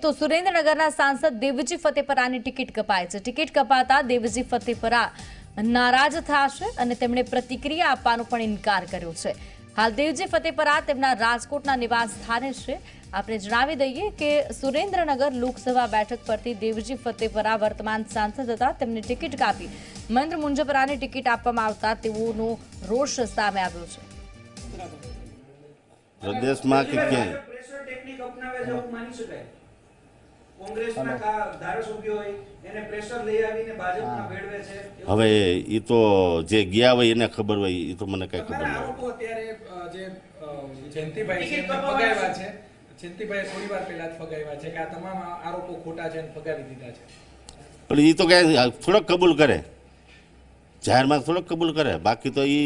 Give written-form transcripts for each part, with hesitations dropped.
તો સુરેન્દ્રનગરના સાંસદ દેવજી ફતેપરાની ટિકિટ કપાઈ છે। ટિકિટ કપાતા દેવજી ફતેપરા નારાજ થશે અને તેમણે પ્રતિક્રિયા આપવાનો પણ ઇનકાર કર્યો છે। હાલ દેવજી ફતેપરા તેમના રાજકોટના નિવાસ સ્થાને છે। આપણે જણાવી દઈએ કે સુરેન્દ્રનગર લોકસભા બેઠક પરથી દેવજી ફતેપરા વર્તમાન સાંસદ હતા। તેમની ટિકિટ કાપી મહેન્દ્ર મુંજપરાની ટિકિટ આપવામાં આવતા તેઓનો રોષ સામે આવ્યો છે। પ્રદેશમાં કે ક્યાં પ્રેશર ટેકનિક અપનાવે છે એવું માની શકાય। કોંગ્રેસના ધારાસભ્યો હોય એને પ્રેશર લઈ આવીને ભાજપમાં ભેળવે છે। હવે એ તો જે ગયા હોય એને ખબર હોય, એ તો મને કઈ ખબર નથી। આરોપો અત્યારે જે જયંતિભાઈ છે એમને ફગાવ્યા છે। જયંતિભાઈ થોડીવાર પહેલા જ ફગાવ્યા છે કે આ તમામ આરોપો ખોટા છે અને ફગાવી દીધા છે। પણ એ તો કઈ થોડોક કબૂલ કરે, જાહેરમાં થોડોક કબૂલ કરે, બાકી તો એ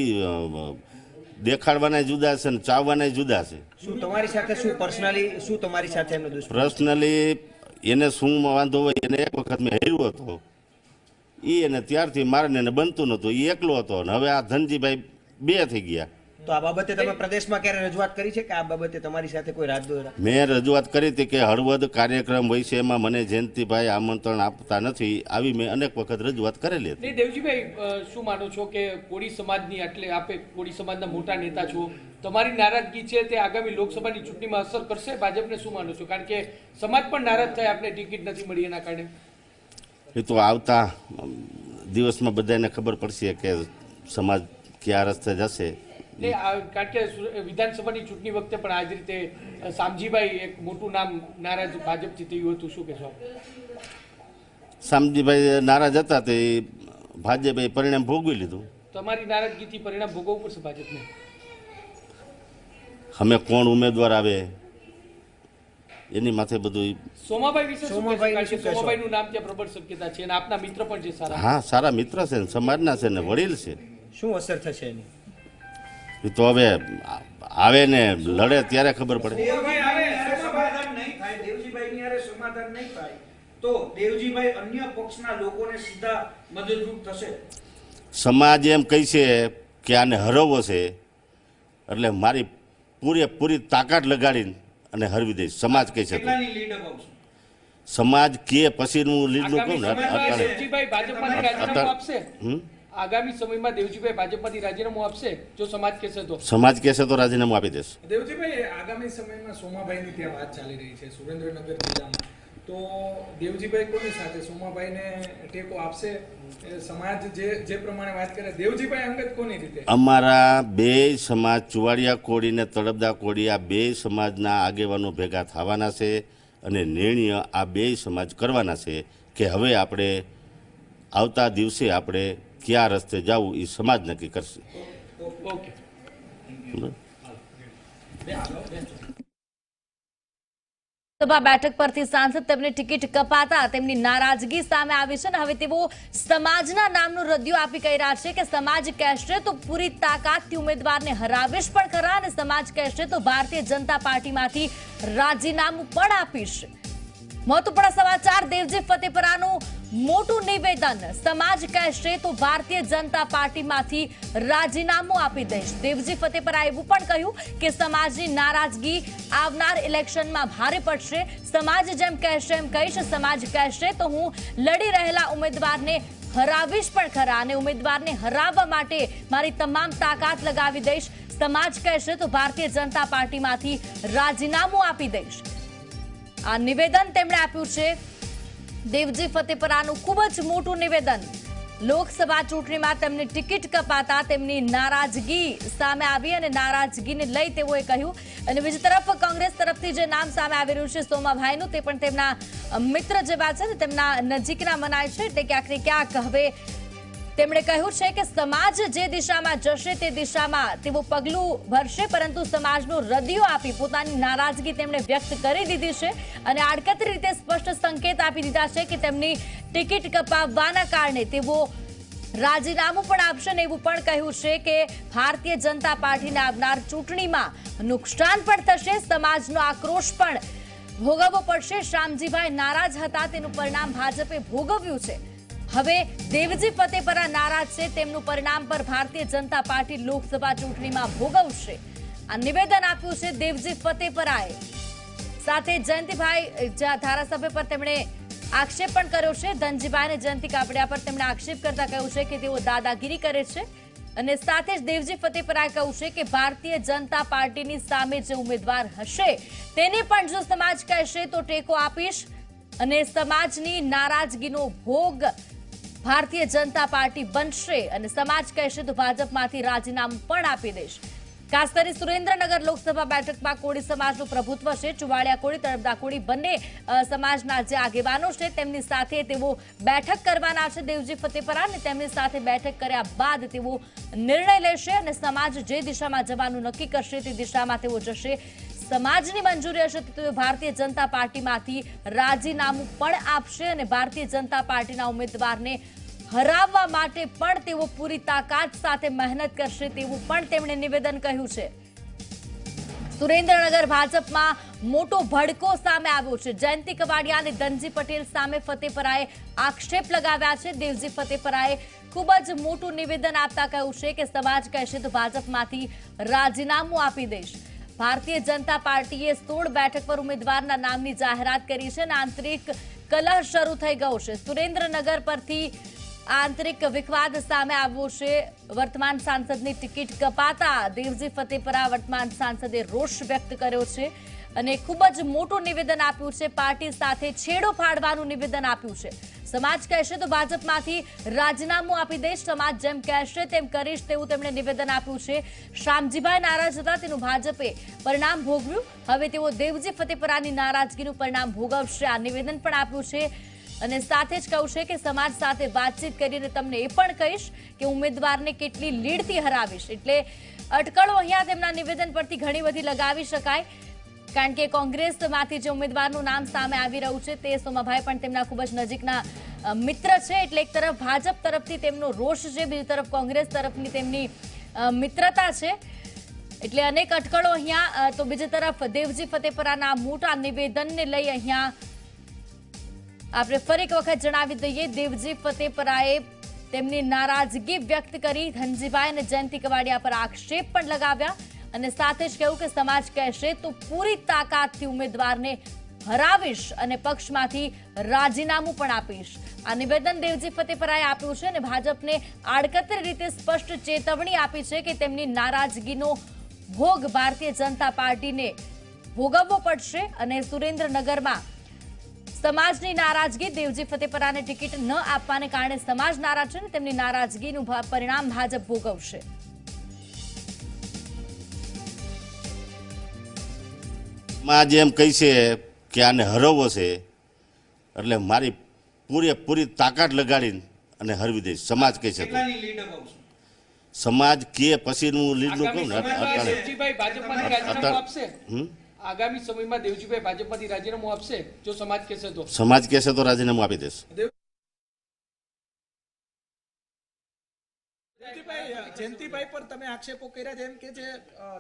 દેખાડવાના જુદા છે ને ચાવવાના જુદા છે। શું તમારી સાથે શું પર્સનલી શું તમારી સાથે એમનો દુશ્મન? પર્સનલી એને શું વાંધો હોય, એને એક વખત મેં હેર્યો હતો, એને ત્યારથી મારને બનતું નહોતું, એ એકલો હતો ને હવે આ ધનજીભાઈ બે થઈ ગયા। તો આ બાબતે તમે પ્રદેશમાં ક્યારે રજૂઆત કરી છે કે આ બાબતે તમારી સાથે કોઈ રાજદ્રોહ? મેં રજૂઆત કરી હતી કે હળવદ કાર્યક્રમ હોય છે એમાં મને જયંતિભાઈ આમંત્રણ આપતા નથી, આવી મેં અનેક વખત રજૂઆત કરેલી હતી। દેવજીભાઈ, શું માનો છો કે કોળી સમાજની એટલે આપે કોળી સમાજના મોટા નેતા છો, તમારી નારાજગી છે તે આગામી લોકસભાની ચૂંટણીમાં અસર કરશે ભાજપને? શું માનો છો? કારણ કે સમાજ પણ નારાજ થાય આપણે ટિકિટ નથી મળી એના કારણે। એ તો આવતા દિવસમાં બધાને ખબર પડશે કે સમાજ કયા રસ્તે જશે। કારણ કે વિધાનસભાની ચૂંટણી વખતે પણ આ જ રીતે શામજીભાઈ એક મોટું નામ નારાજ ભાજપથી થયું હતું, શું કહેશો? શામજીભાઈ નારાજ હતા તે ભાજપે પરિણામ ભોગવી લીધું। તમારી નારાજગીથી પરિણામ ભોગવવું પડશે ભાજપને। અમે કોણ ઉમેદવાર આવે એની માથે બધું। સોમાભાઈ વિશે શું કહેશો? કારણ કે સોમાભાઈનું નામ ત્યાં પ્રબળ શક્યતા છે અને આપના મિત્ર પણ છે સારા। હા, સારા મિત્ર છે ને સમાજના છે ને વડીલ છે। શું અસર થશે એની? એ તો હવે આવે ને લડે ત્યારે ખબર પડે। સમાધાન નહીં થાય તો દેવજીભાઈ અન્ય પક્ષના લોકોને સીધા મદદરૂપ થશે। સમાજ એમ કહે છે કે આને હરવવો છે એટલે મારી પૂરેપૂરી તાકાત લગાડીને અને હરવી દઈશ। સમાજ કહે છે, સમાજ કે પછીનું લીડનું કહું ને દેવજીભાઈ ભાજપમાંથી રાજીનામું આપશે? આગામી સમયમાં દેવજીભાઈ ભાજપમાંથી રાજીનામું આપશે જો સમાજ કહેશે તો? સમાજ કહેશે તો રાજીનામું આપી દેશે। દેવજીભાઈ, આગામી સમયમાં સોમાભાઈની ત્યાં વાત ચાલી રહી છે સુરેન્દ્રનગર જિલ્લામાં, તો દેવજીભાઈ કોની સાથે સોમાભાઈને ટેકો આપશે? સમાજ જે પ્રમાણે વાત કરે દેવજીભાઈ અંગત કોની રીતે? અમારા બે સમાજ ચુવાડિયા કોળી ને તળપદા કોળી, આ બે સમાજના આગેવાનો ભેગા થવાના છે અને નિર્ણય આ બે સમાજ કરવાના છે કે હવે આપણે આવતા દિવસે આપણે કયા રસ્તે જવું એ સમાજ નક્કી કરશે। સભા બેઠક પરથી સાંસદ તેમને ટિકિટ કપાતા તેમની નારાજગી સામે આવી છે અને હવે તેઓ સમાજના નામનું રદિયો આપી કહી રહ્યા છે કે સમાજ કહેશે તો પૂરી તાકાતથી ઉમેદવારને હરાવીશ પણ ખરા અને સમાજ કહેશે તો ભારતીય જનતા પાર્ટીમાંથી રાજીનામું પણ આપીશ। મહત્વપૂર્ણ સમાચાર, દેવજી ફતેપરાનું મોટું નિવેદન, સમાજ કહેશે તો ભારતીય જનતા પાર્ટીમાંથી રાજીનામું આપી દઈશ। દેવજી ફતેપરાએ એવું પણ કહ્યું કે સમાજની નારાજગી આવનાર ઇલેક્શનમાં ભારે પડશે। સમાજ જેમ કહેશે એમ કહીશ, સમાજ કહેશે તો હું લડી રહેલા ઉમેદવારને હરાવીશ પણ ખરા અને ઉમેદવારને હરાવવા માટે મારી તમામ તાકાત લગાવી દઈશ। સમાજ કહેશે તો ભારતીય જનતા પાર્ટીમાંથી રાજીનામું આપી દઈશ। આ નિવેદન તેમણે આપ્યું છે। દેવજી ફતેપરાનું ખૂબ જ મોટું નિવેદન। લોકસભા ચૂંટણીમાં તેમની ટિકિટ કપાતા તેમની નારાજગી સામે આવી અને નારાજગીને લઈ તેઓએ કહ્યું। અને બીજી તરફ કોંગ્રેસ તરફથી જે નામ સામે આવી રહ્યું છે સોમાભાઈનું, તે પણ તેમના મિત્ર જેવા છે ને તેમના નજીકના મનાય છે, એટલે ક્યાંક ને ક્યાંક હવે તેમણે કહ્યું છે કે સમાજ જે દિશામાં જશે તે દિશામાં તેઓ પગલું ભરશે, પરંતુ સમાજનો રદિયો આપી પોતાની નારાજગી તેમણે વ્યક્ત કરી દીધી છે અને આડકતરી રીતે સ્પષ્ટ સંકેત આપી દીધા છે કે તેમની ટિકિટ કપાવવાના કારણે તેઓ રાજીનામું પણ આપશે ને એવું પણ કહ્યું છે કે ભારતીય જનતા પાર્ટીને આવનાર ચૂંટણીમાં નુકસાન પણ થશે, સમાજનો આક્રોશ પણ ભોગવવો પડશે। શામજીભાઈ નારાજ હતા તેનું પરિણામ ભાજપે ભોગવ્યું છે। હવે દેવજી ફતેપરા નારાજ છે, તેમનું પરિણામ પર ભારતીય જનતા પાર્ટી લોકસભા ચૂંટણીમાં ભોગવશે। આ નિવેદન આપ્યું છે દેવજી ફતેપરાએ। સાથે જયંતિભાઈ ધારાસભ્ય પર તેમણે આક્ષેપ પણ કર્યો છે. ધનજીભાઈ અને જયંતિ કાપડિયા પર તેમણે આક્ષેપ કરતા કહ્યું છે કે તેઓ દાદાગીરી કરે છે અને સાથે જ દેવજી ફતેપરાએ કહ્યું છે કે ભારતીય જનતા પાર્ટીની સામે જે ઉમેદવાર હશે તેને પણ જો સમાજ કહેશે તો ટેકો આપીશ અને સમાજની નારાજગીનો ભોગ ભારતીય જનતા પાર્ટી બનશે અને સમાજ કહેશે તો ભાજપમાંથી રાજીનામું પણ આપી દઈશ. ખાસ કરી સુરેન્દ્રનગર લોકસભા બેઠકમાં કોળી સમાજનું પ્રભુત્વ છે. ચુવાડિયા કોળી, તળપદા કોળી બંને સમાજના જે આગેવાનો છે તેમની સાથે તેઓ બેઠક કરવાના છે. દેવજી ફતેપરા અને તેમની સાથે બેઠક કર્યા બાદ તેઓ નિર્ણય લેશે અને સમાજ જે દિશામાં જવાનું નક્કી કરશે તે દિશામાં તેઓ જશે. સમાજની મંજૂરી હશે તો તેઓ ભારતીય જનતા પાર્ટીમાંથી રાજીનામું પણ આપશે અને ભારતીય જનતા પાર્ટીના ઉમેદવારને હરાવવા માટે પણ તેઓ પૂરી તાકાત સાથે મહેનત કરશે તેવું પણ તેમણે નિવેદન કહ્યું છે. સુરેન્દ્રનગર ભાજપમાં મોટો ભડકો સામે આવ્યો છે. જયંતિ કવાડિયા અને ધનજી પટેલ સામે ફતેપરાએ આક્ષેપ લગાવ્યા છે. દેવજી ફતેપરાએ ખૂબ જ મોટું નિવેદન આપતા કહ્યું છે કે સમાજ કહેશે તો ભાજપમાંથી રાજીનામું આપી દઈશ. ભારતીય જનતા પાર્ટીએ 16 બેઠક પર ઉમેદવારના નામની જાહેરાત કરી છે અને આંતરિક કલહ શરૂ થઈ ગયો છે. સુરેન્દ્રનગર પરથી આંતરિક વિવાદ સામે આવ્યો છે. વર્તમાન સાંસદની ટિકિટ કપાતા દેવજી ફતેપરા વર્તમાન સાંસદે રોષ વ્યક્ત કર્યો છે અને ખૂબ જ મોટું નિવેદન આપ્યું છે. પાર્ટી સાથે છેડો ફાડવાનું નિવેદન આપ્યું છે. સમાજ કહેશે તો ભાજપમાંથી રાજીનામું આપી દઈશ, સમાજ જેમ કહેશે તેમ કરીશ તેવું તેમણે નિવેદન આપ્યું છે. શામજીભાઈ નારાજ હતા તેનું ભાજપે પરિણામ ભોગવ્યું. હવે તેઓ દેવજી ફતેપરાની નારાજગીનું પરિણામ ભોગવશે આ નિવેદન પણ આપ્યું છે અને સાથે જ કહ્યું છે કે સમાજ સાથે વાતચીત કરીને તમને એ પણ કહીશ કે ઉમેદવારને કેટલી લીડથી હરાવીશ. એટલે અટકળો અહીંયા તેમના નિવેદન પરથી ઘણી બધી લગાવી શકાય કારણ કે કોંગ્રેસમાંથી જે ઉમેદવારનું નામ સામે આવી રહ્યું છે તે સોમાભાઈ પણ તેમના ખૂબ જ નજીકના મિત્ર છે. એટલે એક તરફ ભાજપ તરફથી તેમનો રોષ છે, બીજી તરફ કોંગ્રેસ તરફની તેમની મિત્રતા છે. એટલે અનેક અટકળો અહીંયા તો બીજી તરફ દેવજી ફતેપરાના મોટા નિવેદનને લઈ અહીંયા આપણે ફરી એક વખત જણાવી દઈએ દેવજી ફતેપરાએ તેમની નારાજગી વ્યક્ત કરી. ધનજીભાઈ અને જયંતિ કવાડિયા પર આક્ષેપ પણ લગાવ્યા અને સાથે જ કહ્યું કે સમાજ કહેશે તો પૂરી તાકાતથી ઉમેદવારને હરાવીશ અને પક્ષમાંથી રાજીનામું પણ આપીશ. આ નિવેદન દેવજી ફતેપરાએ આપ્યું છે અને ભાજપને આડકતરી રીતે સ્પષ્ટ ચેતવણી આપી છે કે તેમની નારાજગીનો ભોગ ભારતીય જનતા પાર્ટીને ભોગવવો પડશે અને સુરેન્દ્રનગરમાં સમાજની નારાજગી દેવજી ફતેપરાને ટિકિટ ન આપવાને કારણે સમાજ નારાજ છે અને તેમની નારાજગીનું પરિણામ ભાજપ ભોગવશે. સમાજ એમ કહી છે કે આને હરવવો છે એટલે મારી પૂરેપૂરી તાકાત લગાડીને અને હરવી દઈશ. સમાજ કહે છે તો કેટલાની લીડ અપાવશો? સમાજ કે પછીનું લીડનું કહું ને દેવજીભાઈ ભાજપમાંથી રાજીનામું આપશે. આગામી સમયમાં દેવજીભાઈ ભાજપમાંથી રાજીનામું આપશે જો સમાજ કહેશે તો. સમાજ કહેશે તો રાજીનામું આપી દઈશ. જયંતિભાઈ પર તમે આક્ષેપો કર્યા છે એમ કે છે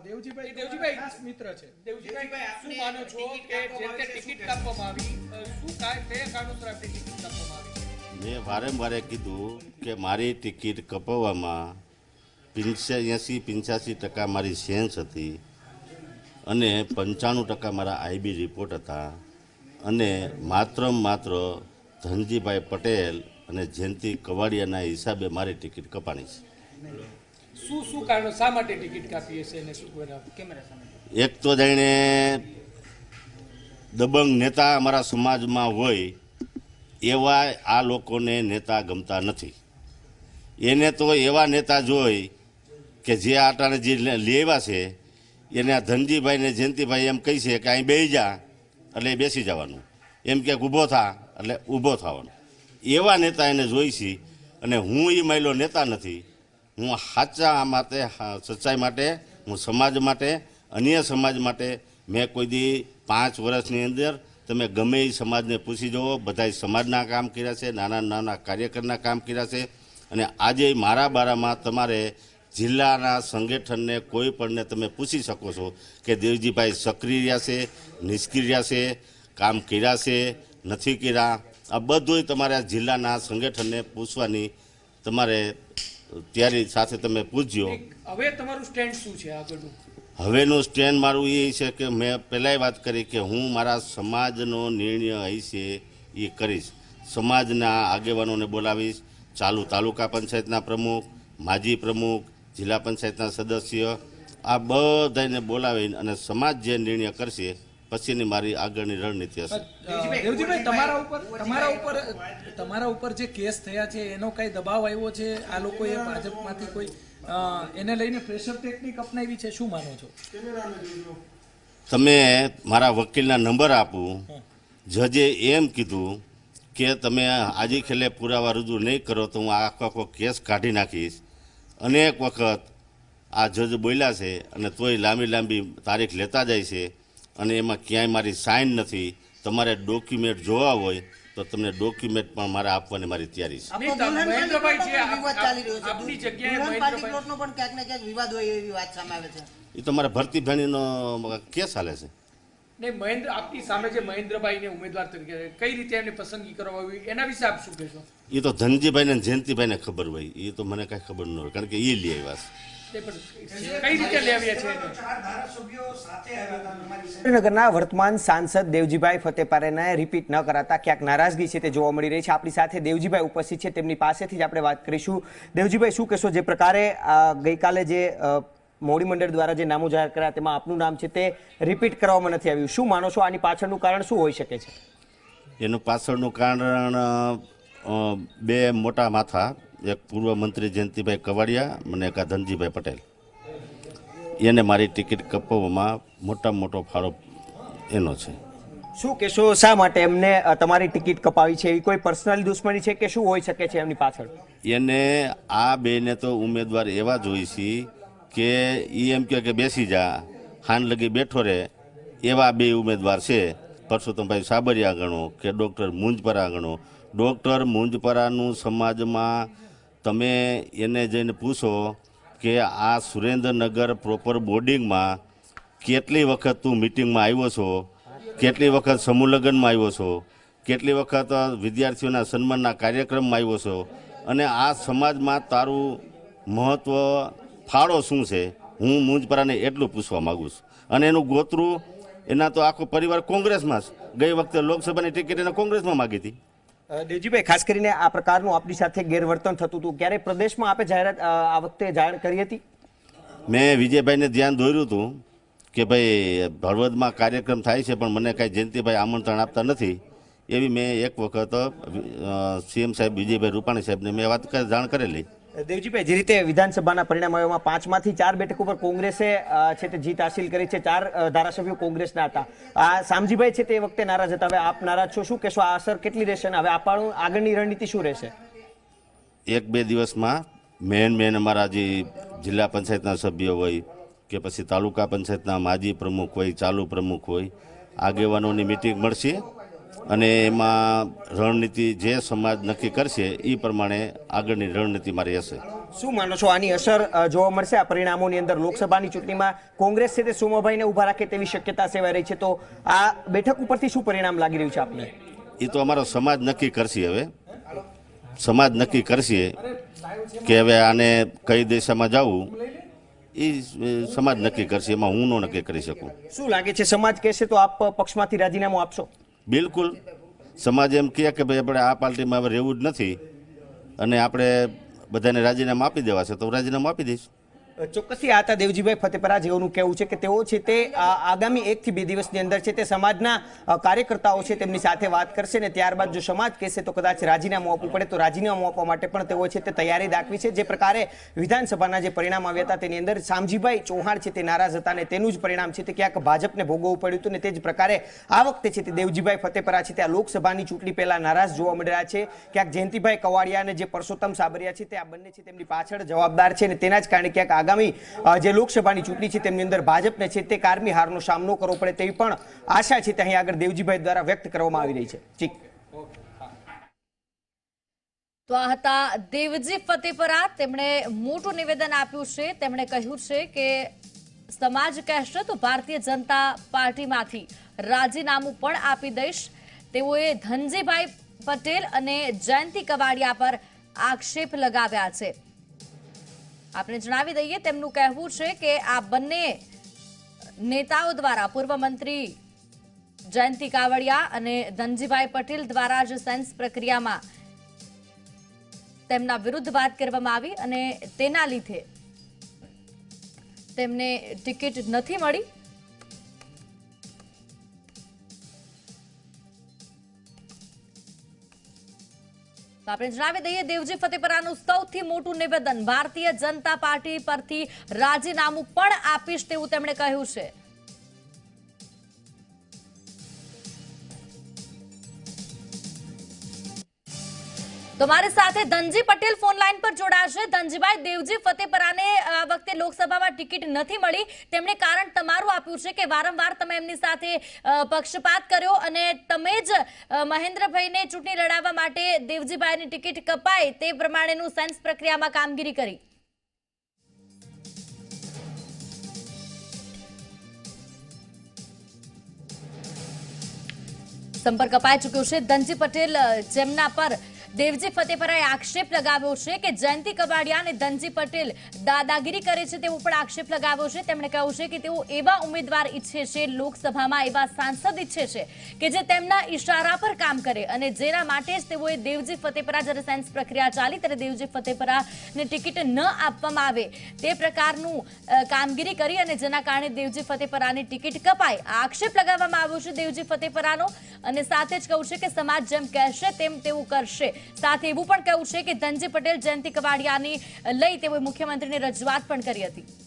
દેવજીભાઈ ખાસ મિત્ર છે. દેવજીભાઈ શું માનો છો કે જે તે ટિકિટ કાપવામાં આવી શું કયા કારણોસર આપણી ટિકિટ કાપવામાં આવી? મેં વારંવાર કીધું કે મારી ટિકિટ કપાવવામાં 85-85% મારી સેન્સ હતી અને 95% મારા આઈબી રિપોર્ટ હતા અને માત્ર ધનજીભાઈ પટેલ અને જયંતિ કવાડિયાના હિસાબે મારી ટિકિટ કપાણી છે. શું કારણો શા માટે ટિકિટ કાપી હશે અને શું એક તો જાણે દબંગ નેતા અમારા સમાજમાં હોય એવા આ લોકોને નેતા ગમતા નથી. એને તો એવા નેતા જોઈ કે જે આટાને જે લેવા છે એને આ ધનજીભાઈ ને જયંતિભાઈ એમ કહી છે કે અહીં બેસી જા એટલે બેસી જવાનું, એમ કે ઊભો થા એટલે ઊભો થવાનું. એવા નેતા એને જોઈ છે અને હું એ માયલો નેતા નથી. હું સાચા માટે સચ્ચાઈ માટે હું સમાજ માટે અન્ય સમાજ માટે મેં કોઈ દી 5 વર્ષની અંદર તમે ગમે એ સમાજને પૂછી જુઓ, બધાય સમાજના કામ કર્યા છે, નાના કાર્યકરના કામ કર્યા છે અને આજે મારા બારામાં તમારે જિલ્લાના સંગઠનને કોઈ પણને તમે પૂછી શકો છો કે દેવજીભાઈ સક્રિય રહ્યા છે, નિષ્ક્રિય રહ્યા છે, કામ કર્યા છે, નથી કર્યા. આ બધુંય તમારે જિલ્લાના સંગઠનને પૂછવાની તમારે તૈયારી સાથે તમે પૂછજો. હવે તમારું સ્ટેન્ડ શું છે આગળનું? હવેનું સ્ટેન્ડ મારું એ છે કે મેં પહેલાંય વાત કરી કે હું મારા સમાજનો નિર્ણય હશે એ કરીશ. સમાજના આગેવાનોને બોલાવીશ, ચાલુ તાલુકા પંચાયતના પ્રમુખ, માજી પ્રમુખ, જિલ્લા પંચાયતના સદસ્ય, આ બધાને બોલાવીને અને સમાજ જે નિર્ણય કરશે પછીની મારી આગળની રણનીતિ હશે. દેવજીભાઈ, તમારા ઉપર જે કેસ થયા છે એનો કઈ દબાવ આવ્યો છે? આ લોકોએ ભાજપમાંથી કોઈ એને લઈને પ્રેશર ટેકનિક અપનાવી છે, શું માનો છો? તમે મારા વકીલના નંબર આપું. જજે એમ કીધું કે તમે આજે ખેલે પુરાવા રજૂ નહીં કરો તો હું આખો કેસ કાઢી નાખીશ. અનેક વખત આ જજ બોલ્યા છે અને તોય લાંબી તારીખ લેતા જાય છે અને એમાં ક્યાંય મારી સાઇન નથી. તમારે ડોક્યુમેન્ટ જોવા હોય તો તમને ડોક્યુમેન્ટ પણ મારે આપવાની મારી તૈયારી છે. મહેન્દ્રભાઈ છે, વિવાદ ચાલી રહ્યો છે. આપની જગ્યાએ દુલ્હન પાર્ટી મહેન્દ્રભાઈ- પ્લોટનો પણ ક્યાંક ને ક્યાંક વિવાદ હોય એવી વાત સામે આવે છે. એ તો મારા ભરતી ભેણીનો કેસ હાલે છે. નહીં, મહેન્દ્ર આપની સામે જે મહેન્દ્રભાઈને ઉમેદવાર તરીકે કઈ રીતે એમને પસંદગી કરવામાં આવી એના વિશે આપ શું કહેશો? એ તો ધનજીભાઈને અને જયંતિભાઈને ખબર હોય, એ તો મને કાંઈ ખબર ન હોય કારણ કે એ લઈ આવ્યા છે. તે પણ કઈ રીતે લેવ્યા છે એને? 4 ધારાસભ્યો સાથે આવ્યા હતા તમારી સાથે. સુરેન્દ્રનગરના વર્તમાન સાંસદ દેવજીભાઈ ફતેપારેને રિપીટ ન કરાતા ક્યાંક નારાજગી છે તે જોવા મળી રહી છે. આપણી સાથે દેવજીભાઈ ઉપસ્થિત છે, તેમની પાસેથી જ આપણે વાત કરીશું. દેવજીભાઈ, શું કહેશો? જે પ્રકારે ગઈકાલે જે મોવડી મંડળ દ્વારા જે નામો જાહેર કર્યા તેમાં આપનું નામ છે તે રિપીટ કરવામાં નથી આવ્યું, શું માનો છો? આની પાછળનું કારણ શું હોઈ શકે છે? એનું પાછળનું કારણ બે મોટા માથા, એક પૂર્વ મંત્રી જયંતિભાઈ કવાડિયા અને એક આ ધનજીભાઈ પટેલ. એને મારી ટિકિટ કપાવવામાં મોટામાં મોટો ફાળો એનો છે. શું કહેશો? શા માટે એમને તમારી ટિકિટ કપાવી છે? એવી કોઈ પર્સનલ દુશ્મની છે કે શું હોઈ શકે છે એમની પાછળ? એને આ બેને તો ઉમેદવાર એવા જોઈ છે કે એ એમ કહે કે બેસી જા, હાન લગી બેઠો રહે, એવા બે ઉમેદવાર છે. પરસોત્તમભાઈ સાબરિયા ગણો કે ડૉક્ટર મુંજપરા ગણો. ડૉક્ટર મુંજપરાનું સમાજમાં તમે એને જઈને પૂછો કે આ સુરેન્દ્રનગર પ્રોપર બોર્ડિંગમાં કેટલી વખત તું મિટિંગમાં આવ્યો છો, કેટલી વખત સમૂહ લગ્નમાં આવ્યો છો, કેટલી વખત વિદ્યાર્થીઓના સન્માનના કાર્યક્રમમાં આવ્યો છો, અને આ સમાજમાં તારું મહત્ત્વ ફાળો શું છે? હું મુંજપરાને એટલું પૂછવા માગું છું. અને એનું ગોતરું, એના તો આખો પરિવાર કોંગ્રેસમાં છે. ગઈ વખતે લોકસભાની ટિકિટ એને કોંગ્રેસમાં માગી હતી. દેવજીભાઈ, ખાસ કરીને આ પ્રકારનું આપની સાથે ગેરવર્તન થતું હતું, ક્યારે પ્રદેશમાં આપે જાહેરાત આ વખતે જાહેર કરી હતી? મેં વિજયભાઈને ધ્યાન દોર્યું હતું કે ભાઈ હળવદમાં કાર્યક્રમ થાય છે પણ મને કાંઈ જયંતિભાઈ આમંત્રણ આપતા નથી. એવી મેં એક વખત સીએમ સાહેબ વિજયભાઈ રૂપાણી સાહેબને મેં જાણ કરેલી. દેવજીભાઈ, જે રીતે વિધાનસભાના પરિણામ આવ્યામાં 5માંથી 4 બેઠક ઉપર કોંગ્રેસે છે તે જીત હાસિલ કરી છે. 4 ધારાસભ્યો કોંગ્રેસના હતા. આ શામજીભાઈ છે તે વખતે નારાજ હતા, હવે આપ નારાજ છો, શું કહેશો? આ અસર કેટલી રહેશે અને હવે આપણું આગળની રણનીતિ શું રહેશે? 1-2 દિવસમાં મેન અમારા જે જિલ્લા પંચાયતના સભ્યો હોય કે પછી તાલુકા પંચાયતના માજી પ્રમુખ હોય, ચાલુ પ્રમુખ હોય, આગેવાનોની મિટિંગ મળશે અને એમાં રણનીતિ જે સમાજ નક્કી કરશે એ પ્રમાણે આગળની રણનીતિ મારી હશે. શું માનો છો આની અસર જોવા મળશે આ પરિણામોની અંદર? લોકસભાની ચૂંટણીમાં કોંગ્રેસ છે તે સોમાભાઈને ઉભા રાખે તેવી શક્યતા સેવાઈ રહી છે, તો આ બેઠક ઉપરથી શું પરિણામ લાગી રહ્યું છે આપને? એ તો અમારો સમાજ નક્કી કરશે. હવે સમાજ નક્કી કરશે કે હવે આને કઈ દિશામાં જવું, એ સમાજ નક્કી કરશે, એમાં હું ન નક્કી કરી શકું. શું લાગે છે, સમાજ કહેશે તો આપ પક્ષમાંથી રાજીનામું આપશો? બિલકુલ. સમાજ એમ કહે કે ભાઈ આપણે આ પાર્ટીમાં હવે રહેવું જ નથી અને આપણે બધાને રાજીનામું આપી દેવા છે તો રાજીનામું આપી દઈશ. ચોક્કસથી આ હતા દેવજીભાઈ ફતેપરા, જેઓનું કહેવું છે કે તેઓ છે તે આગામી 1 થી 2 દિવસની અંદર છે તે સમાજના કાર્યકર્તાઓ છે તેમની સાથે વાત કરશે ને ત્યારબાદ જો સમાજ કહેશે તો કદાચ રાજીનામું આપવું પડે તો રાજીનામું આપવા માટે પણ તેઓ છે તે તૈયારી દાખવી છે. જે પ્રકારે વિધાનસભાના જે પરિણામ આવ્યા હતા તેની અંદર શામજીભાઈ ચૌહાણ છે તે નારાજ હતા અને તેનું જ પરિણામ છે તે ક્યાંક ભાજપને ભોગવવું પડ્યું હતું ને તે જ પ્રકારે આ વખતે છે તે દેવજીભાઈ ફતેપરા છે તે આ લોકસભાની ચૂંટણી પહેલા નારાજ જોવા મળી રહ્યા છે. ક્યાંક જયંતિભાઈ કવાડિયા અને જે પરસોત્તમ સાબરિયા છે તે આ બંને છે તેમની પાછળ જવાબદાર છે અને તેના જ કારણે ક્યાંક આગામી જે લોકસભાની ચૂંટણી છે તેમની અંદર ભાજપને છે તે કારમી હારનો સામનો કરવો પડે તેવી પણ આશા છે તે અહીં આગળ દેવજીભાઈ દ્વારા વ્યક્ત કરવામાં આવી રહી છે. ઠીક, તો આ હતા દેવજી ફતેપરા. તેમણે મોટું નિવેદન આપ્યું છે. તેમણે કહ્યું છે કે સમાજ કહેશે તો ભારતીય જનતા પાર્ટીમાંથી રાજીનામું પણ આપી દઈશ. તેઓએ ધનજીભાઈ પટેલ અને જયંતિ કવાડિયા પર આક્ષેપ લગાવ્યા છે. આપણે જણાવી દઈએ તેમનું કહેવું છે કે આ બંને નેતાઓ દ્વારા પૂર્વ મંત્રી જયંતિ કાવડિયા અને ધનજીભાઈ પટેલ દ્વારા જ સેન્સ પ્રક્રિયામાં તેમના વિરુદ્ધ વાત કરવામાં આવી અને તેના લીધે તેમને ટિકિટ નથી મળી. આપણે જણાવી દઈએ, દેવજી ફતેપરાનું સૌથી મોટું નિવેદન, ભારતીય જનતા પાર્ટી પરથી રાજીનામું પણ આપીશ તેવું તેમણે કહ્યું છે. તો મારી સાથે ધનજી પટેલ ફોન લાઈન પર જોડાશે. ધનજીભાઈ, દેવજી ફતેપરાને આ વખતે લોકસભામાં ટિકિટ નથી મળી, તેમણે કારણ તમારું આપ્યું છે કે વારંવાર તમે એમની સાથે પક્ષપાત કર્યો અને તમે જ મહેન્દ્રભાઈને ચૂંટણી લડાવવા માટે દેવજીભાઈની ટિકિટ કપાય તે પ્રમાણેનું સેન્સ પ્રક્રિયામાં કામગીરી કરી. સંપર્ક અપાઈ ચૂક્યો છે. ધનજી પટેલ, જેમના પર દેવજી ફતેપરાએ આક્ષેપ લગાવ્યો છે કે જયંતિ કાવડિયા અને ધનજી પટેલ દાદાગીરી કરે છે તેવો પણ આક્ષેપ લગાવ્યો છે. તેમણે કહ્યું છે કે તેઓ એવા ઉમેદવાર ઈચ્છે છે, લોકસભામાં એવા સાંસદ ઈચ્છે છે કે જે તેમના ઈશારા પર કામ કરે અને જેના માટે જ તેઓએ દેવજી ફતેપરા, જ્યારે સેન્સ પ્રક્રિયા ચાલી ત્યારે દેવજી ફતેપરાને ટિકિટ ન આપવામાં આવે તે પ્રકારનું કામગીરી કરી અને જેના કારણે દેવજી ફતેપરાની ટિકિટ કપાય. આ આક્ષેપ લગાવવામાં આવ્યો છે દેવજી ફતેપરાનો અને સાથે જ કહ્યું છે કે સમાજ જેમ કહેશે તેમ તેવું કરશે. સાથે એવું પણ કહ્યું છે કે ધનજી પટેલ જયંતિ કાવડિયાની લઈ તેઓએ મુખ્યમંત્રીને રજૂઆત પણ કરી હતી.